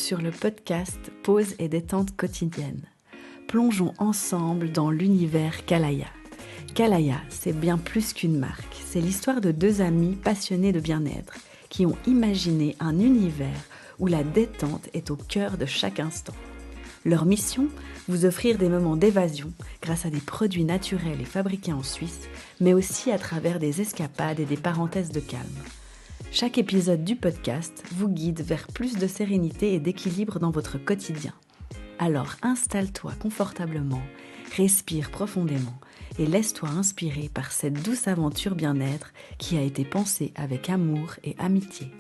sur le podcast Pause et détente quotidienne. Plongeons ensemble dans l'univers Kalaya. Kalaya, c'est bien plus qu'une marque. C'est l'histoire de deux amis passionnés de bien-être qui ont imaginé un univers où la détente est au cœur de chaque instant. Leur mission, vous offrir des moments d'évasion grâce à des produits naturels et fabriqués en Suisse, mais aussi à travers des escapades et des parenthèses de calme. Chaque épisode du podcast vous guide vers plus de sérénité et d'équilibre dans votre quotidien. Alors installe-toi confortablement, respire profondément et laisse-toi inspirer par cette douce aventure bien-être qui a été pensée avec amour et amitié.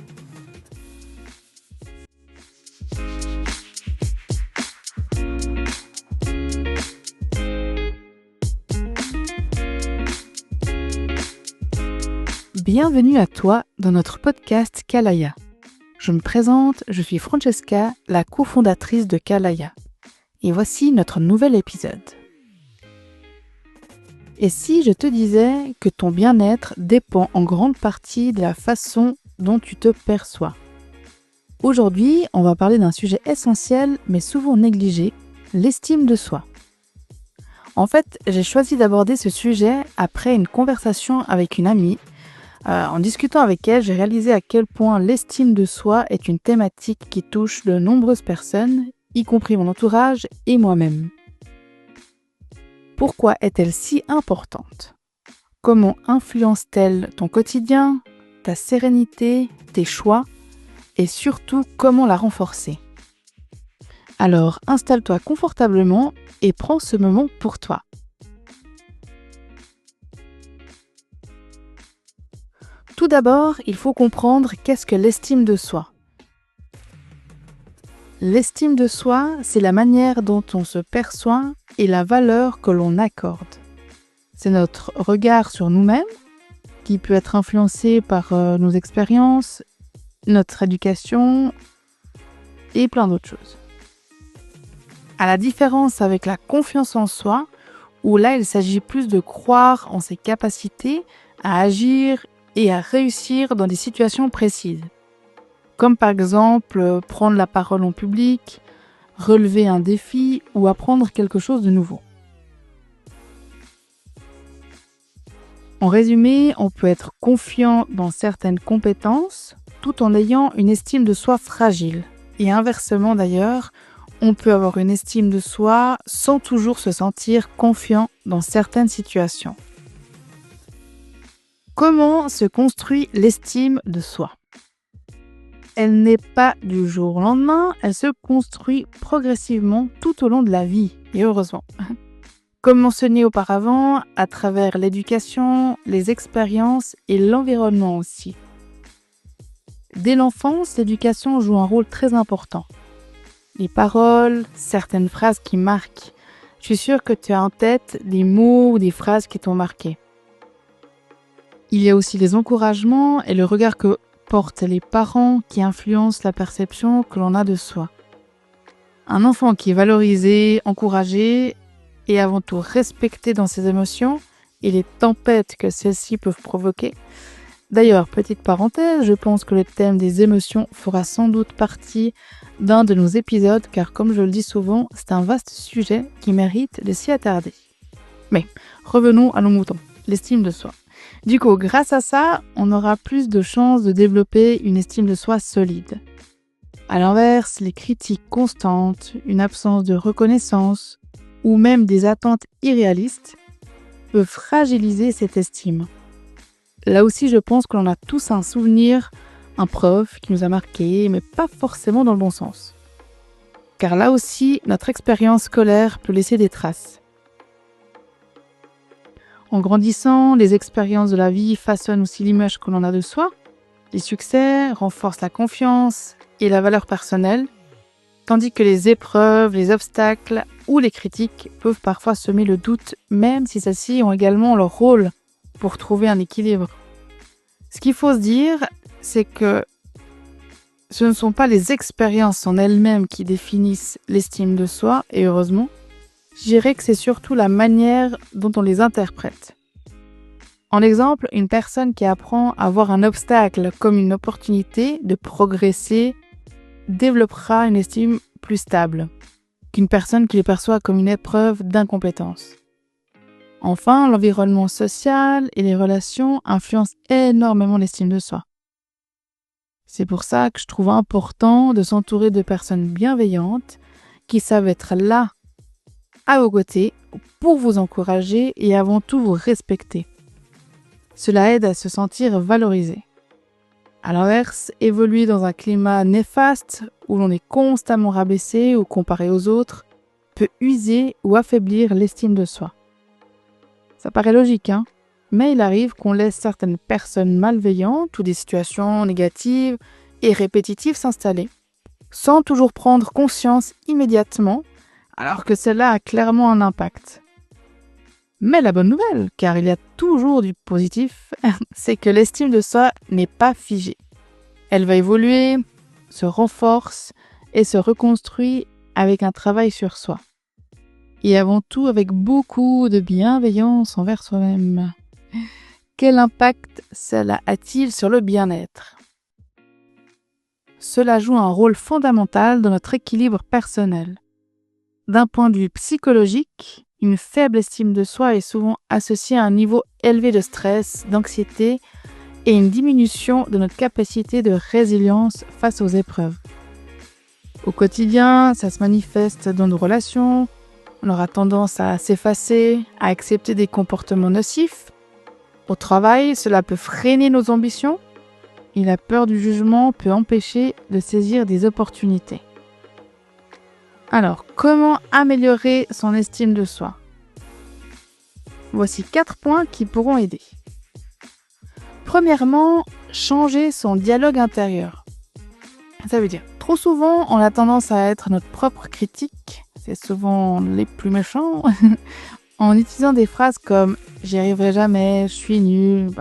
Bienvenue à toi dans notre podcast Kalaya. Je me présente, je suis Francesca, la cofondatrice de Kalaya. Et voici notre nouvel épisode. Et si je te disais que ton bien-être dépend en grande partie de la façon dont tu te perçois? Aujourd'hui, on va parler d'un sujet essentiel mais souvent négligé, l'estime de soi. En fait, j'ai choisi d'aborder ce sujet après une conversation avec une amie. En discutant avec elle, j'ai réalisé à quel point l'estime de soi est une thématique qui touche de nombreuses personnes, y compris mon entourage et moi-même. Pourquoi est-elle si importante? Comment influence-t-elle ton quotidien, ta sérénité, tes choix et surtout comment la renforcer? Alors installe-toi confortablement et prends ce moment pour toi. Tout d'abord, il faut comprendre qu'est-ce que l'estime de soi. L'estime de soi, c'est la manière dont on se perçoit et la valeur que l'on accorde. C'est notre regard sur nous-mêmes, qui peut être influencé par nos expériences, notre éducation et plein d'autres choses. À la différence avec la confiance en soi, où là, il s'agit plus de croire en ses capacités à agir et à réussir dans des situations précises. Comme par exemple prendre la parole en public, relever un défi ou apprendre quelque chose de nouveau. En résumé, on peut être confiant dans certaines compétences tout en ayant une estime de soi fragile. Et inversement d'ailleurs, on peut avoir une estime de soi sans toujours se sentir confiant dans certaines situations. Comment se construit l'estime de soi? Elle n'est pas du jour au lendemain, elle se construit progressivement tout au long de la vie, et heureusement. Comme mentionné auparavant, à travers l'éducation, les expériences et l'environnement aussi. Dès l'enfance, l'éducation joue un rôle très important. Les paroles, certaines phrases qui marquent. Je suis sûre que tu as en tête des mots ou des phrases qui t'ont marqué. Il y a aussi les encouragements et le regard que portent les parents qui influencent la perception que l'on a de soi. Un enfant qui est valorisé, encouragé et avant tout respecté dans ses émotions et les tempêtes que celles-ci peuvent provoquer. D'ailleurs, petite parenthèse, je pense que le thème des émotions fera sans doute partie d'un de nos épisodes car comme je le dis souvent, c'est un vaste sujet qui mérite de s'y attarder. Mais revenons à nos moutons, l'estime de soi. Du coup, grâce à ça, on aura plus de chances de développer une estime de soi solide. À l'inverse, les critiques constantes, une absence de reconnaissance ou même des attentes irréalistes peuvent fragiliser cette estime. Là aussi, je pense que l'on a tous un souvenir, un prof qui nous a marqué, mais pas forcément dans le bon sens. Car là aussi, notre expérience scolaire peut laisser des traces. En grandissant, les expériences de la vie façonnent aussi l'image que l'on a de soi. Les succès renforcent la confiance et la valeur personnelle, tandis que les épreuves, les obstacles ou les critiques peuvent parfois semer le doute, même si celles-ci ont également leur rôle pour trouver un équilibre. Ce qu'il faut se dire, c'est que ce ne sont pas les expériences en elles-mêmes qui définissent l'estime de soi, et heureusement. Je dirais que c'est surtout la manière dont on les interprète. En exemple, une personne qui apprend à voir un obstacle comme une opportunité de progresser développera une estime plus stable qu'une personne qui le perçoit comme une épreuve d'incompétence. Enfin, l'environnement social et les relations influencent énormément l'estime de soi. C'est pour ça que je trouve important de s'entourer de personnes bienveillantes qui savent être là, à vos côtés, pour vous encourager et avant tout vous respecter. Cela aide à se sentir valorisé. À l'inverse, évoluer dans un climat néfaste où l'on est constamment rabaissé ou comparé aux autres peut user ou affaiblir l'estime de soi. Ça paraît logique, mais il arrive qu'on laisse certaines personnes malveillantes ou des situations négatives et répétitives s'installer, sans toujours prendre conscience immédiatement, alors que cela a clairement un impact. Mais la bonne nouvelle, car il y a toujours du positif, c'est que l'estime de soi n'est pas figée. Elle va évoluer, se renforce et se reconstruit avec un travail sur soi. Et avant tout avec beaucoup de bienveillance envers soi-même. Quel impact cela a-t-il sur le bien-être ? Cela joue un rôle fondamental dans notre équilibre personnel. D'un point de vue psychologique, une faible estime de soi est souvent associée à un niveau élevé de stress, d'anxiété et une diminution de notre capacité de résilience face aux épreuves. Au quotidien, ça se manifeste dans nos relations. On aura tendance à s'effacer, à accepter des comportements nocifs. Au travail, cela peut freiner nos ambitions et la peur du jugement peut empêcher de saisir des opportunités. Alors, comment améliorer son estime de soi ? Voici 4 points qui pourront aider. Premièrement, changer son dialogue intérieur. Ça veut dire, trop souvent, on a tendance à être notre propre critique, c'est souvent les plus méchants, en utilisant des phrases comme « j'y arriverai jamais »,« je suis nul ».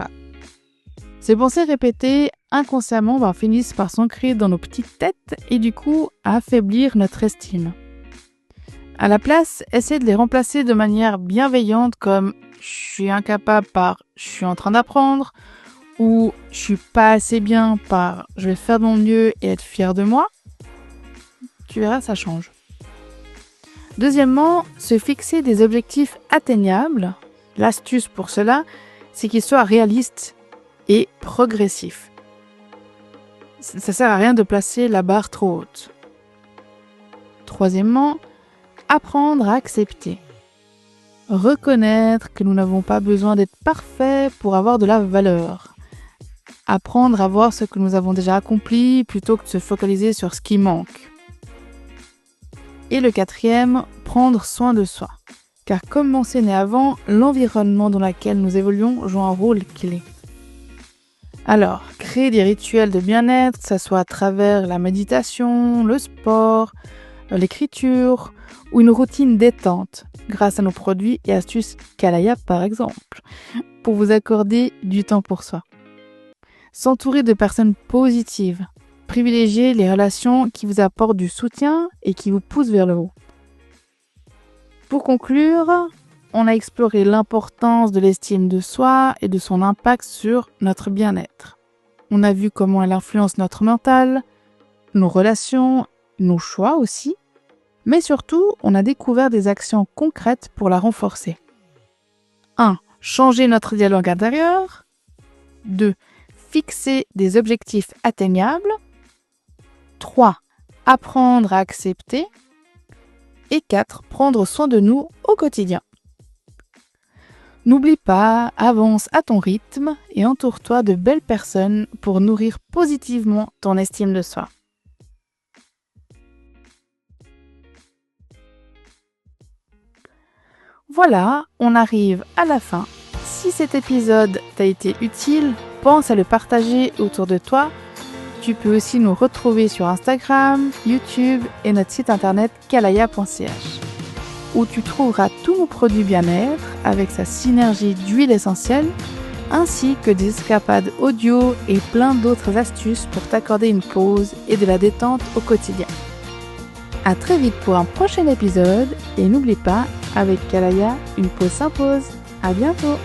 Ces pensées répétées inconsciemment finissent par s'ancrer dans nos petites têtes et du coup à affaiblir notre estime. À la place, essayez de les remplacer de manière bienveillante comme « je suis incapable » par « je suis en train d'apprendre » ou « je suis pas assez bien » par « je vais faire de mon mieux et être fier de moi ». Tu verras, ça change. Deuxièmement, se fixer des objectifs atteignables. L'astuce pour cela, c'est qu'ils soient réalistes et progressifs. Ça sert à rien de placer la barre trop haute. Troisièmement, apprendre à accepter. Reconnaître que nous n'avons pas besoin d'être parfaits pour avoir de la valeur. Apprendre à voir ce que nous avons déjà accompli plutôt que de se focaliser sur ce qui manque. Et le quatrième, prendre soin de soi. Car comme mentionné avant, l'environnement dans lequel nous évoluons joue un rôle clé. Alors, créer des rituels de bien-être, que ce soit à travers la méditation, le sport, l'écriture ou une routine détente, grâce à nos produits et astuces Kalaya par exemple, pour vous accorder du temps pour soi. S'entourer de personnes positives, privilégier les relations qui vous apportent du soutien et qui vous poussent vers le haut. Pour conclure, on a exploré l'importance de l'estime de soi et de son impact sur notre bien-être. On a vu comment elle influence notre mental, nos relations, nos choix aussi, mais surtout, on a découvert des actions concrètes pour la renforcer. 1. Changer notre dialogue intérieur. 2. Fixer des objectifs atteignables. 3. Apprendre à accepter. Et 4. Prendre soin de nous au quotidien. N'oublie pas, avance à ton rythme et entoure-toi de belles personnes pour nourrir positivement ton estime de soi. Voilà, on arrive à la fin. Si cet épisode t'a été utile, pense à le partager autour de toi. Tu peux aussi nous retrouver sur Instagram, YouTube et notre site internet kalaya.ch, où tu trouveras tous nos produits bien-être avec sa synergie d'huile essentielle, ainsi que des escapades audio et plein d'autres astuces pour t'accorder une pause et de la détente au quotidien. À très vite pour un prochain épisode et n'oublie pas, avec Kalaya, une pause s'impose. À bientôt!